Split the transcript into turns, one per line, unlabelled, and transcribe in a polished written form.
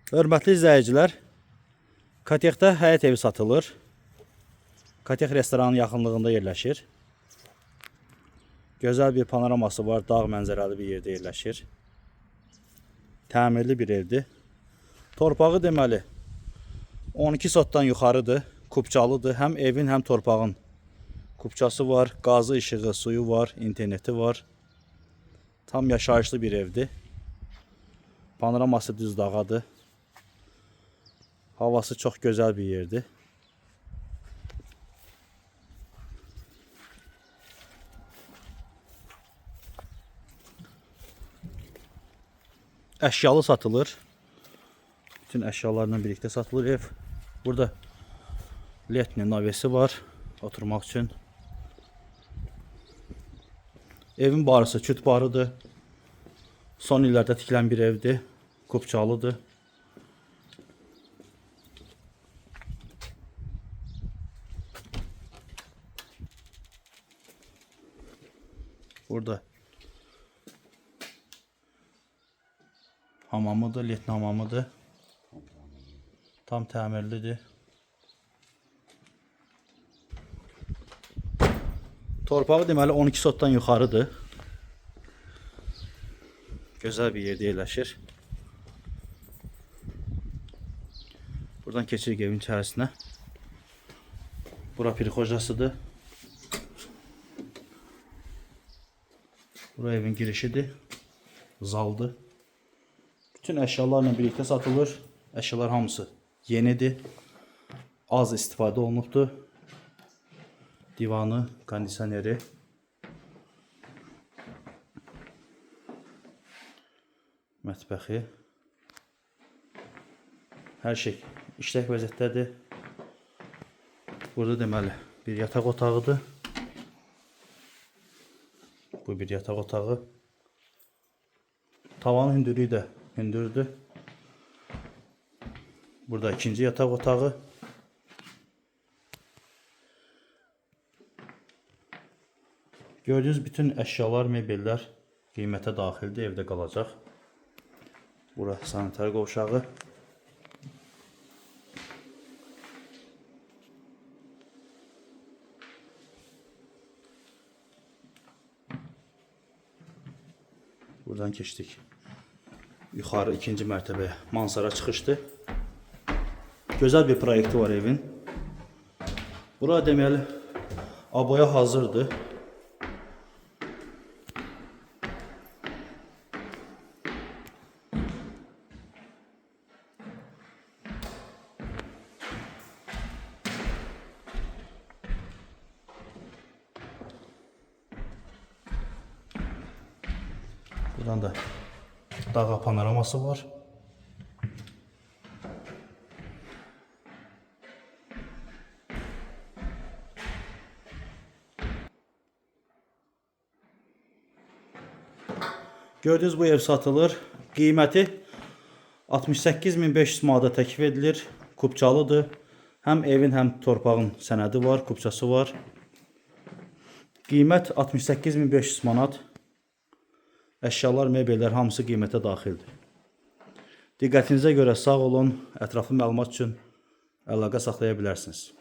Hörmətli izləyicilər, Katexdə həyət evi satılır. Katex restoranın yaxınlığında yerləşir. Gözəl bir panoraması var, dağ mənzərəli bir yerdə yerləşir. Təmirli bir evdir. Torpağı deməli 12 sotdan yuxarıdır, kubçalıdır. Həm evin, həm torpağın kubçası var, qazı, işığı, suyu var, interneti var. Tam yaşayışlı bir evdir. Panoraması düz dağadır. Havası çox gözəl bir yerdir. Əşyalı satılır. Bütün əşyalarla birlikdə satılır ev. Burada letni navesi var oturmaq üçün. Evin barısı küt barıdır. Son illərdə tikilən bir evdir. Kubçalıdır. Burada hamamıdır, letni hamamıdır. Tam təmirlidir. Torpağı deməli 12 sotdan yuxarıdır. Gözəl bir yerdə yerləşir. Buradan keçirik evin içərisinə. Bura pirxojasıdır. Bura evin girişidir. Zaldır. Bütün əşyalarla birlikdə satılır. Əşyalar hamısı yenidir. Az istifadə olunubdur. Divanı, kondisioneri. Mətbəxi. Hər şey işlək vəziyyətdədir. Burada deməli bir yataq otağıdır. Bu bir yataq otağı. Tavan hündürlüyü də hündürdür. Burada ikinci yataq otağı. Gördüyünüz bütün əşyalar, mebellər qiymətə daxildir, evdə qalacaq. Bura sanitar qovşağı. Buradan keçdik. Yuxarı ikinci mərtəbəyə mansara çıxışdır. Gözəl bir proyekti var evin. Bura deməli aboya hazırdır. Buradan da dağa panoraması var. Gördüğünüz bu ev satılır. Qiyməti 68.500 manata təklif edilir. Kubçalıdır. Həm evin, həm torpağın sənədi var, kubçası var. Qiymət 68.500 manat. Əşyalar, mebellər hamısı qiymətə daxildir. Diqqətinizə görə sağ olun. Ətraflı məlumat üçün əlaqə saxlaya bilərsiniz.